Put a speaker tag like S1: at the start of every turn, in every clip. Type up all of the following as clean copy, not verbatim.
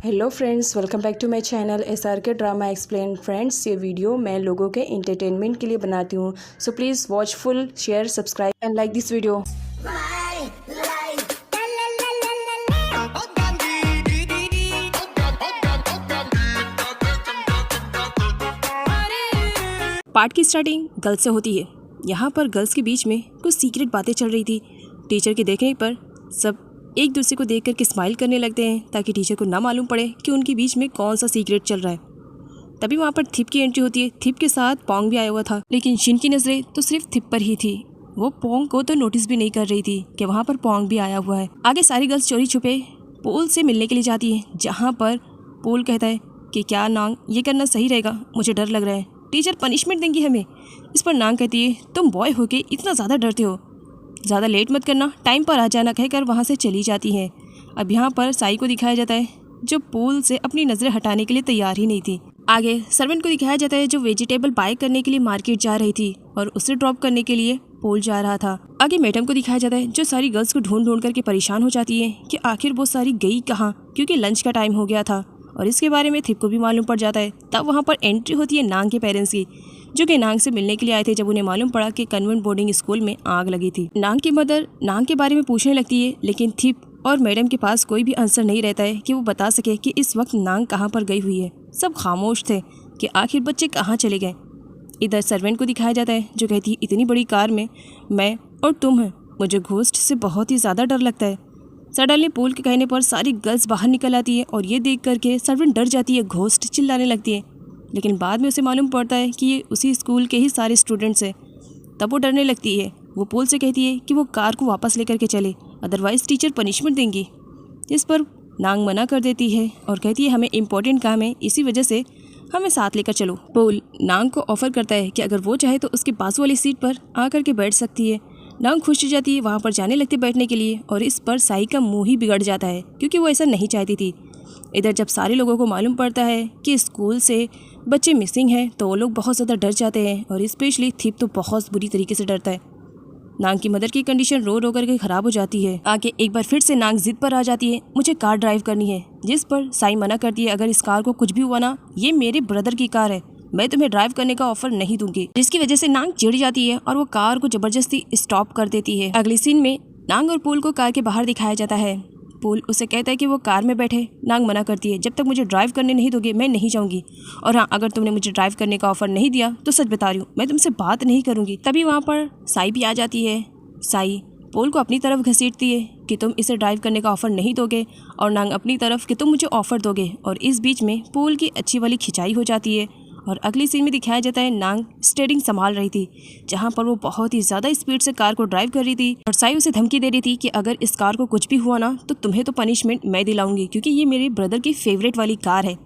S1: Hello friends, welcome back to my channel SRK drama explain. Friends, ये video मैं लोगों के एंटरटेनमेंट के लिए बनाती हूँ, so please watch full, share, subscribe and like this video. Part की स्टार्टिंग गर्ल्स से होती है। यहाँ पर गर्ल्स के बीच में कुछ सीक्रेट बातें चल रही थी। टीचर के देखने पर सब एक दूसरे को देख करके स्माइल करने लगते हैं ताकि टीचर को ना मालूम पड़े कि उनके बीच में कौन सा सीक्रेट चल रहा है। तभी वहाँ पर थिप की एंट्री होती है। थिप के साथ पोंग भी आया हुआ था, लेकिन शिन की नज़रें तो सिर्फ थिप पर ही थी। वो पोंग को तो नोटिस भी नहीं कर रही थी कि वहाँ पर पोंग भी आया हुआ है। आगे सारी गर्ल्स चोरी छुपे पोल से मिलने के लिए जाती है, जहाँ पर पोल कहता है कि क्या नांग, ये करना सही रहेगा, मुझे डर लग रहा है, टीचर पनिशमेंट देंगी हमें। इस पर नांग कहती है, तुम बॉय होके इतना ज़्यादा डरते हो, ज़्यादा लेट मत करना, टाइम पर आ जाना, कहकर वहाँ से चली जाती है। अब यहाँ पर साई को दिखाया जाता है जो पूल से अपनी नज़रें हटाने के लिए तैयार ही नहीं थी। आगे सर्वेंट को दिखाया जाता है जो वेजिटेबल बाय करने के लिए मार्केट जा रही थी और उसे ड्रॉप करने के लिए पूल जा रहा था। आगे मैडम को दिखाया जाता है जो सारी गर्ल्स को ढूंढ ढूंढ करके परेशान हो जाती है कि आखिर वो सारी गई कहाँ, क्योंकि लंच का टाइम हो गया था और इसके बारे में थिप को भी मालूम पड़ जाता है। तब वहाँ पर एंट्री होती है नांग के पेरेंट्स की, जो कि नांग से मिलने के लिए आए थे जब उन्हें मालूम पड़ा कि कन्वेंट बोर्डिंग स्कूल में आग लगी थी। नांग की मदर नांग के बारे में पूछने लगती है, लेकिन थिप और मैडम के पास कोई भी आंसर नहीं रहता है कि वो बता सके कि इस वक्त नांग कहाँ पर गई हुई है। सब खामोश थे कि आखिर बच्चे कहाँ चले गए। इधर सर्वेंट को दिखाया जाता है जो कहती है, इतनी बड़ी कार में मैं और तुम हैं, मुझे घोस्ट से बहुत ही ज़्यादा डर लगता है। सडनली पूल के कहने पर सारी गर्ल्स बाहर निकल आती है और ये देख करके सर्वेंट डर जाती है, घोस्ट चिल्लाने लगती है। लेकिन बाद में उसे मालूम पड़ता है कि ये उसी स्कूल के ही सारे स्टूडेंट्स हैं। तब वो डरने लगती है। वो पूल से कहती है कि वो कार को वापस लेकर के चले, अदरवाइज़ टीचर पनिशमेंट देंगी। इस पर नांग मना कर देती है और कहती है, हमें इम्पोर्टेंट काम है, इसी वजह से हमें साथ लेकर चलो। पूल नांग को ऑफर करता है कि अगर वो चाहे तो उसके बाजू वाली सीट पर आकर के बैठ सकती है। नांग खुश हो जाती है, वहाँ पर जाने लगती है बैठने के लिए और इस पर साई का मुँह ही बिगड़ जाता है क्योंकि वो ऐसा नहीं चाहती थी। इधर जब सारे लोगों को मालूम पड़ता है कि स्कूल से बच्चे मिसिंग हैं तो वो लोग बहुत ज़्यादा डर जाते हैं और स्पेशली थिप तो बहुत बुरी तरीके से डरता है। नांग की मदर की कंडीशन रो रो करके ख़राब हो जाती है। आगे एक बार फिर से नांग जिद पर आ जाती है, मुझे कार ड्राइव करनी है, जिस पर साई मना करती है, अगर इस कार को कुछ भी हुआ ना, ये मेरे ब्रदर की कार है, मैं तुम्हें ड्राइव करने का ऑफर नहीं दूंगी। जिसकी वजह से नांग चिढ़ जाती है और वो कार को जबरदस्ती स्टॉप कर देती है। अगली सीन में नांग और पूल को कार के बाहर दिखाया जाता है। पूल उसे कहता है कि वो कार में बैठे। नांग मना करती है, जब तक मुझे ड्राइव करने नहीं दोगे मैं नहीं जाऊंगी, और हाँ, अगर तुमने मुझे ड्राइव करने का ऑफर नहीं दिया तो सच बता रही हूँ, मैं तुमसे बात नहीं करूंगी। तभी वहाँ पर साई भी आ जाती है। साई पूल को अपनी तरफ घसीटती है कि तुम इसे ड्राइव करने का ऑफर नहीं दोगे, और नांग अपनी तरफ कि तुम मुझे ऑफर दोगे, और इस बीच में पूल की अच्छी वाली खिंचाई हो जाती है। और अगली सीन में दिखाया जाता है नांग स्टीयरिंग संभाल रही थी, जहां पर वो बहुत ही ज़्यादा स्पीड से कार को ड्राइव कर रही थी और साई उसे धमकी दे रही थी कि अगर इस कार को कुछ भी हुआ ना तो तुम्हें तो पनिशमेंट मैं दिलाऊंगी, क्योंकि ये मेरे ब्रदर की फेवरेट वाली कार है।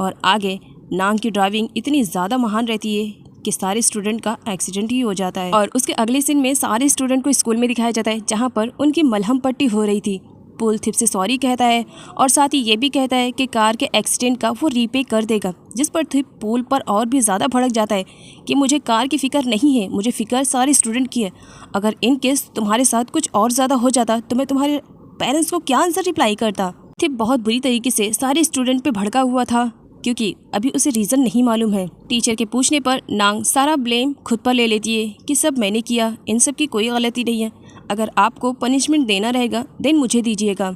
S1: और आगे नांग की ड्राइविंग इतनी ज़्यादा महान रहती है कि सारे स्टूडेंट का एक्सीडेंट ही हो जाता है। और उसके अगले सीन में सारे स्टूडेंट को स्कूल में दिखाया जाता है जहाँ पर उनकी मलहम पट्टी हो रही थी। पूल थिप से सॉरी कहता है और साथ ही ये भी कहता है कि कार के एक्सीडेंट का वो रीपे कर देगा, जिस पर थिप पूल पर और भी ज़्यादा भड़क जाता है कि मुझे कार की फ़िक्र नहीं है, मुझे फ़िक्र सारे स्टूडेंट की है। अगर इन केस तुम्हारे साथ कुछ और ज़्यादा हो जाता तो मैं तुम्हारे पेरेंट्स को क्या आंसर रिप्लाई करता। थिप बहुत बुरी तरीके से सारे स्टूडेंट पर भड़का हुआ था क्योंकि अभी उसे रीज़न नहीं मालूम है। टीचर के पूछने पर नांग सारा ब्लेम खुद पर ले लेती है कि सब मैंने किया, इन सब की कोई गलती नहीं है, अगर आपको पनिशमेंट देना रहेगा देन मुझे दीजिएगा।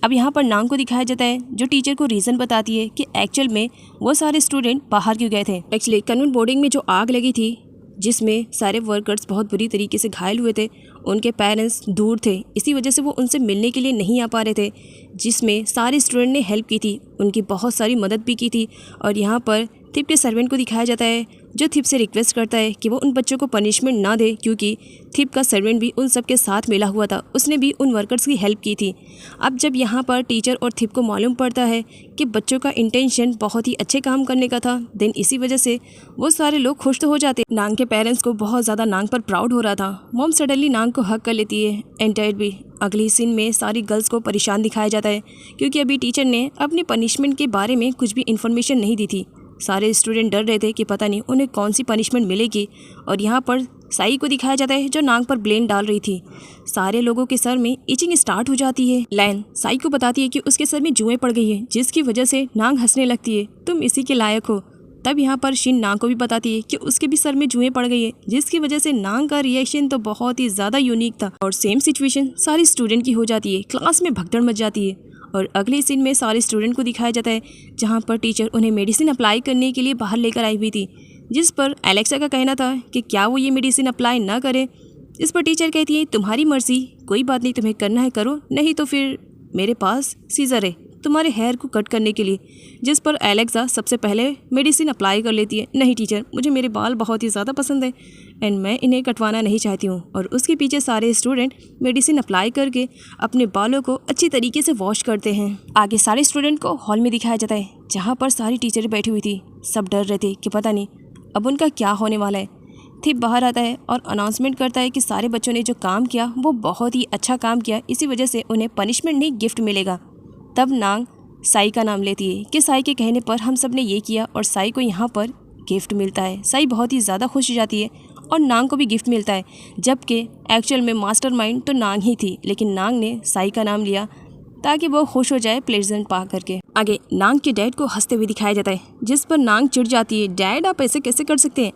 S1: अब यहाँ पर नांग को दिखाया जाता है जो टीचर को रीज़न बताती है कि एक्चुअल में वो सारे स्टूडेंट बाहर क्यों गए थे। एक्चुअली कन्वेंट बोर्डिंग में जो आग लगी थी जिसमें सारे वर्कर्स बहुत बुरी तरीके से घायल हुए थे, उनके पेरेंट्स दूर थे, इसी वजह से वो उनसे मिलने के लिए नहीं आ पा रहे थे, जिसमें सारे स्टूडेंट ने हेल्प की थी, उनकी बहुत सारी मदद भी की थी। और यहाँ पर थिप के सर्वेंट को दिखाया जाता है जो थिप से रिक्वेस्ट करता है कि वो उन बच्चों को पनिशमेंट ना दे, क्योंकि थिप का सर्वेंट भी उन सब के साथ मिला हुआ था, उसने भी उन वर्कर्स की हेल्प की थी। अब जब यहाँ पर टीचर और थिप को मालूम पड़ता है कि बच्चों का इंटेंशन बहुत ही अच्छे काम करने का था, देन इसी वजह से वो सारे लोग खुश तो हो जाते। नांग के पेरेंट्स को बहुत ज़्यादा नांग पर प्राउड हो रहा था। मॉम सडनली नांग को हक कर लेती है एंड डैड भी। अगली सीन में सारी गर्ल्स को परेशान दिखाया जाता है क्योंकि अभी टीचर ने अपनी पनिशमेंट के बारे में कुछ भी इन्फॉर्मेशन नहीं दी थी। सारे स्टूडेंट डर रहे थे कि पता नहीं उन्हें कौन सी पनिशमेंट मिलेगी। और यहाँ पर साई को दिखाया जाता है जो नांग पर ब्लेम डाल रही थी। सारे लोगों के सर में इचिंग स्टार्ट हो जाती है। लैन साई को बताती है कि उसके सर में जुएं पड़ गई है, जिसकी वजह से नांग हंसने लगती है, तुम इसी के लायक हो। तब यहाँ पर शिन नांग को भी बताती है कि उसके भी सर में जुएं पड़ गई है, जिसकी वजह से नांग का रिएक्शन तो बहुत ही ज़्यादा यूनिक था। और सेम सिचुएशन सारे स्टूडेंट की हो जाती है, क्लास में भगदड़ मच जाती है। और अगले सीन में सारे स्टूडेंट को दिखाया जाता है जहाँ पर टीचर उन्हें मेडिसिन अप्लाई करने के लिए बाहर लेकर आई हुई थी, जिस पर एलेक्सा का कहना था कि क्या वो ये मेडिसिन अप्लाई ना करे। इस पर टीचर कहती है तुम्हारी मर्जी, कोई बात नहीं, तुम्हें करना है करो, नहीं तो फिर मेरे पास सीजर है तुम्हारे हेयर को कट करने के लिए। जिस पर एलेक्सा सबसे पहले मेडिसिन अप्लाई कर लेती है। नहीं टीचर, मुझे मेरे बाल बहुत ही ज़्यादा पसंद है एंड मैं इन्हें कटवाना नहीं चाहती हूँ। और उसके पीछे सारे स्टूडेंट मेडिसिन अप्लाई करके अपने बालों को अच्छी तरीके से वॉश करते हैं। आगे सारे स्टूडेंट को हॉल में दिखाया जाता है जहाँ पर सारी टीचर बैठी हुई थी। सब डर रहे थे कि पता नहीं अब उनका क्या होने वाला है। थिप बाहर आता है और अनाउंसमेंट करता है कि सारे बच्चों ने जो काम किया वो बहुत ही अच्छा काम किया, इसी वजह से उन्हें पनिशमेंट नहीं गिफ्ट मिलेगा। तब नांग साई का नाम लेती है कि साई के कहने पर हम सब ने ये किया और साई को यहाँ पर गिफ्ट मिलता है। साई बहुत ही ज़्यादा खुश हो जाती है और नांग को भी गिफ्ट मिलता है, जबकि एक्चुअल में मास्टरमाइंड तो नांग ही थी, लेकिन नांग ने साई का नाम लिया ताकि वो खुश हो जाए प्लेजेंट पा करके। आगे नांग के डैड को हंसते हुए दिखाया जाता है, जिस पर नांग चिढ़ जाती है, डैड आप ऐसे कैसे कर सकते हैं,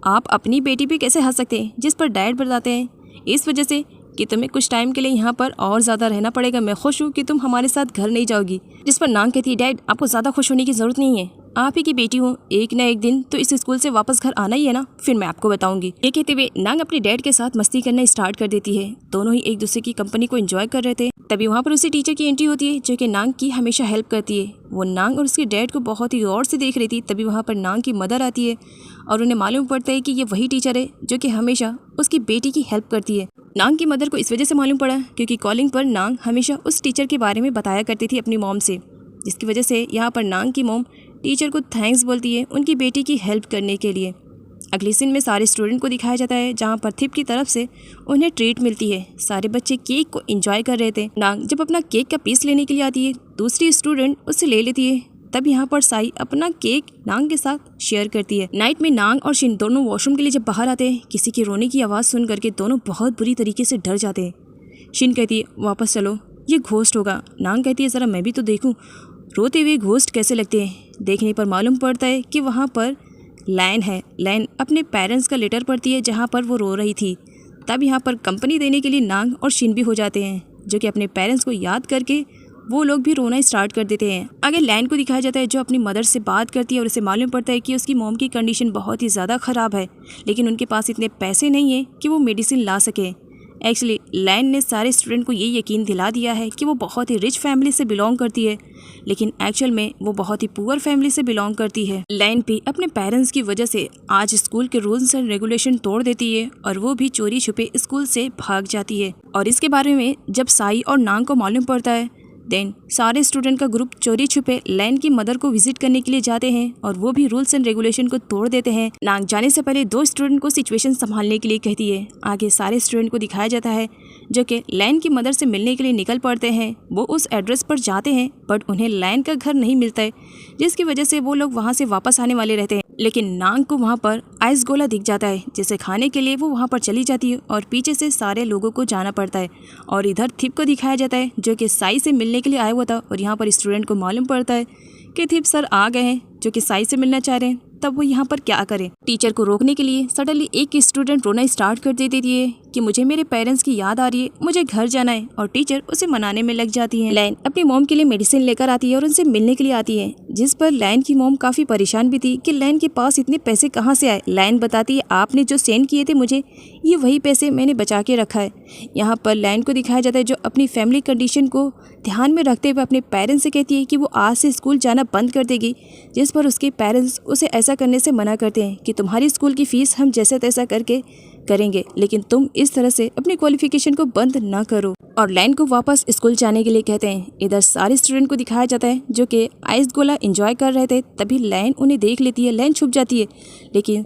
S1: आप अपनी बेटी पे कैसे हंस सकते हैं। जिस पर डैड बताते हैं इस वजह से कि तुम्हें कुछ टाइम के लिए यहाँ पर और ज़्यादा रहना पड़ेगा, मैं खुश हूँ कि तुम हमारे साथ घर नहीं जाओगी। जिस पर नांग कहती है डैड आपको ज़्यादा खुश होने की ज़रूरत नहीं है, आप ही की बेटी हूँ, एक ना एक दिन तो इस स्कूल से वापस घर आना ही है ना, फिर मैं आपको बताऊंगी। ये कहते हुए नांग अपने डैड के साथ मस्ती करना स्टार्ट कर देती है। दोनों ही एक दूसरे की कंपनी को एंजॉय कर रहे थे। तभी वहाँ पर उसी टीचर की एंट्री होती है जो कि नांग की हमेशा हेल्प करती है। वो नांग और उसके डैड को बहुत ही गौर से देख रही थी। तभी वहाँ पर नांग की मदर आती है और उन्हें मालूम पड़ता है कि ये वही टीचर है जो कि हमेशा उसकी बेटी की हेल्प करती है। नांग की मदर को इस वजह से मालूम पड़ा क्योंकि कॉलिंग पर नांग हमेशा उस टीचर के बारे में बताया करती थी अपनी मॉम से, जिसकी वजह से यहाँ पर नांग की मॉम टीचर को थैंक्स बोलती है उनकी बेटी की हेल्प करने के लिए। अगले सीन में सारे स्टूडेंट को दिखाया जाता है जहाँ पर थिप की तरफ से उन्हें ट्रीट मिलती है। सारे बच्चे केक को एंजॉय कर रहे थे। नांग जब अपना केक का पीस लेने के लिए आती है, दूसरी स्टूडेंट उससे ले लेती है। तब यहाँ पर साई अपना केक नांग के साथ शेयर करती है। नाइट में नांग और शिन दोनों वॉशरूम के लिए जब बाहर आते हैं, किसी की रोने की आवाज़ सुन करके दोनों बहुत बुरी तरीके से डर जाते हैं। शिन कहती है वापस चलो, ये घोस्ट होगा। नांग कहती है ज़रा मैं भी तो देखूँ रोते हुए घोस्ट कैसे लगते हैं। देखने पर मालूम पड़ता है कि वहाँ पर लैन है। लैन अपने पेरेंट्स का लेटर पढ़ती है जहाँ पर वो रो रही थी। तब यहाँ पर कंपनी देने के लिए नांग और शिन भी हो जाते हैं, जो कि अपने पेरेंट्स को याद करके वो लोग भी रोना स्टार्ट कर देते हैं। आगे लैन को दिखाया जाता है जो अपनी मदर से बात करती है और उसे मालूम पड़ता है कि उसकी मॉम की कंडीशन बहुत ही ज़्यादा ख़राब है, लेकिन उनके पास इतने पैसे नहीं है कि वो मेडिसिन ला सके। एक्चुअली लैन ने सारे स्टूडेंट को ये यकीन दिला दिया है कि वो बहुत ही रिच फैमिली से बिलोंग करती है, लेकिन एक्चुअल में वो बहुत ही पुअर फैमिली से बिलोंग करती है। लैन भी अपने पेरेंट्स की वजह से आज स्कूल के रूल्स एंड रेगुलेशन तोड़ देती है और वो भी चोरी छुपे स्कूल से भाग जाती है। और इसके बारे में जब साई और नांग को मालूम पड़ता है, देन सारे स्टूडेंट का ग्रुप चोरी छुपे लैन की मदर को विजिट करने के लिए जाते हैं और वो भी रूल्स एंड रेगुलेशन को तोड़ देते हैं। नांग जाने से पहले दो स्टूडेंट को सिचुएशन संभालने के लिए कहती है। आगे सारे स्टूडेंट को दिखाया जाता है जो कि लैन की मदर से मिलने के लिए निकल पड़ते हैं। वो उस एड्रेस पर जाते हैं बट उन्हें लैन का घर नहीं मिलता है, जिसकी वजह से वो लोग वहाँ से वापस आने वाले रहते हैं। लेकिन नांग को वहाँ पर आइस गोला दिख जाता है, जिसे खाने के लिए वो वहाँ पर चली जाती है और पीछे से सारे लोगों को जाना पड़ता है। और इधर थिप को दिखाया जाता है जो कि साई से मिलने के लिए आया हुआ था और यहाँ पर स्टूडेंट को मालूम पड़ता है कि थिप सर आ गए हैं जो कि साई से मिलना चाह रहे हैं। तब वो यहाँ पर क्या करे, टीचर को रोकने के लिए सडनली एक स्टूडेंट रोना स्टार्ट कर देती है कि मुझे मेरे पेरेंट्स की याद आ रही है, मुझे घर जाना है, और टीचर उसे मनाने में लग जाती है। लैन अपनी मॉम के लिए मेडिसिन लेकर आती है और उनसे मिलने के लिए आती है, जिस पर लैन की मॉम काफी परेशान भी थी कि लैन के पास इतने पैसे कहाँ से आए। लैन बताती है आपने जो सेंड किए थे मुझे, ये वही पैसे मैंने बचा के रखा है। यहाँ पर लैन को दिखाया जाता है जो अपनी फैमिली कंडीशन को ध्यान में रखते हुए अपने पेरेंट्स से कहती है कि वो आज से स्कूल जाना बंद कर देगी, जिस पर उसके पेरेंट्स उसे ऐसा करने से मना करते हैं कि तुम्हारी स्कूल की फ़ीस हम जैसे तैसा करके करेंगे, लेकिन तुम इस तरह से अपनी क्वालिफिकेशन को बंद ना करो। और लैन को वापस स्कूल जाने के लिए कहते हैं। इधर सारे स्टूडेंट को दिखाया जाता है जो कि आइस गोला एंजॉय कर रहे थे। तभी लैन उन्हें देख लेती है। लैन छुप जाती है लेकिन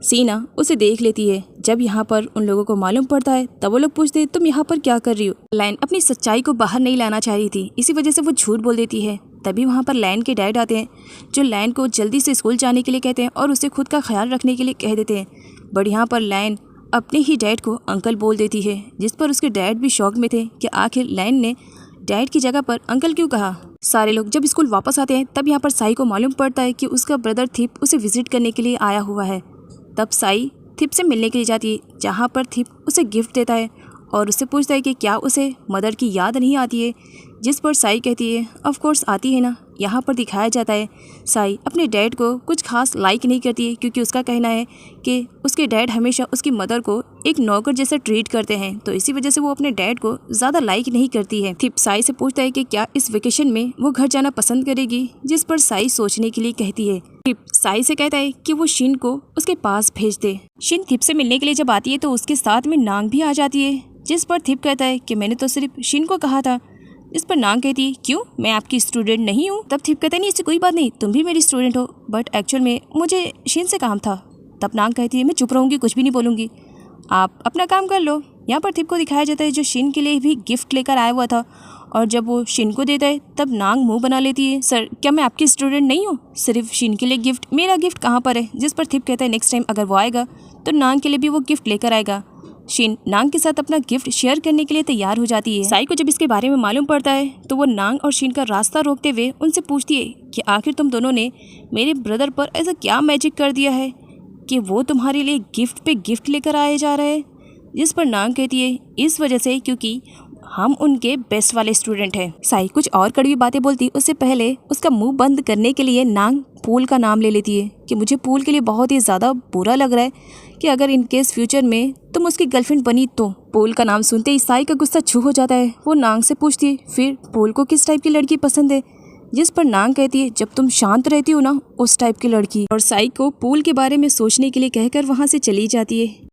S1: सीना उसे देख लेती है। जब यहाँ पर उन लोगों को मालूम पड़ता है तब वो लोग पूछते हैं तुम यहाँ पर क्या कर रही हो। लैन अपनी सच्चाई को बाहर नहीं लाना चाह रही थी, इसी वजह से वो झूठ बोल देती है। तभी वहाँ पर लैन के डैड आते हैं जो लैन को जल्दी से स्कूल जाने के लिए कहते हैं और उसे खुद का ख्याल रखने के लिए कह देते हैं। बट यहाँ पर लैन अपने ही डैड को अंकल बोल देती है, जिस पर उसके डैड भी शॉक में थे कि आखिर लाइन ने डैड की जगह पर अंकल क्यों कहा। सारे लोग जब स्कूल वापस आते हैं तब यहाँ पर साई को मालूम पड़ता है कि उसका ब्रदर थिप उसे विजिट करने के लिए आया हुआ है। तब साई थिप से मिलने के लिए जाती है, जहाँ पर थिप उसे गिफ्ट देता है और उससे पूछता है कि क्या उसे मदर की याद नहीं आती है, जिस पर साई कहती है ऑफ कोर्स आती है ना। यहाँ पर दिखाया जाता है साई अपने डैड को कुछ खास लाइक नहीं करती है, क्योंकि उसका कहना है कि उसके डैड हमेशा उसकी मदर को एक नौकर जैसा ट्रीट करते हैं, तो इसी वजह से वो अपने डैड को ज़्यादा लाइक नहीं करती है। थिप साई से पूछता है कि क्या इस वेकेशन में वो घर जाना पसंद करेगी, जिस पर साई सोचने के लिए कहती है। थिप साई से कहता है कि वो शिन को उसके पास भेज दे। शिन थिप से मिलने के लिए जब आती है तो उसके साथ में नांग भी आ जाती है, जिस पर थिप कहता है कि मैंने तो सिर्फ शिन को कहा था। इस पर नांग कहती है क्यों, मैं आपकी स्टूडेंट नहीं हूँ। तब थिप कहता है नहीं इससे कोई बात नहीं, तुम भी मेरी स्टूडेंट हो, बट एक्चुअल में मुझे शिन से काम था। तब नांग कहती है मैं चुप रहूँगी, कुछ भी नहीं बोलूँगी, आप अपना काम कर लो। यहाँ पर थिप को दिखाया जाता है जो शिन के लिए भी गिफ्ट लेकर आया हुआ था, और जब वो शिन को देता है तब नांग मुंह बना लेती है, सर क्या मैं आपकी स्टूडेंट नहीं हूँ, सिर्फ शिन के लिए गिफ्ट, मेरा गिफ्ट कहाँ पर है। जिस पर थिप कहता है नेक्स्ट टाइम अगर वो आएगा तो नांग के लिए भी वो गिफ्ट लेकर आएगा। शिन नांग के साथ अपना गिफ्ट शेयर करने के लिए तैयार हो जाती है। साई को जब इसके बारे में मालूम पड़ता है तो वो नांग और शिन का रास्ता रोकते हुए उनसे पूछती है कि आखिर तुम दोनों ने मेरे ब्रदर पर ऐसा क्या मैजिक कर दिया है कि वो तुम्हारे लिए गिफ्ट पे गिफ्ट लेकर आए जा रहे हैं। जिस पर नांग कहती है इस वजह से क्योंकि हम उनके बेस्ट वाले स्टूडेंट हैं। साई कुछ और कड़वी बातें बोलती उससे पहले उसका मुंह बंद करने के लिए नांग पूल का नाम ले लेती है कि मुझे पूल के लिए बहुत ही ज़्यादा बुरा लग रहा है कि अगर इन केस फ्यूचर में तुम उसकी गर्लफ्रेंड बनी तो। पूल का नाम सुनते ही साई का गुस्सा छू हो जाता है। वो नांग से पूछती है फिर पूल को किस टाइप की लड़की पसंद है, जिस पर नांग कहती है जब तुम शांत रहती हो ना उस टाइप की लड़की, और साई को पूल के बारे में सोचने के लिए कहकर वहाँ से चली जाती है।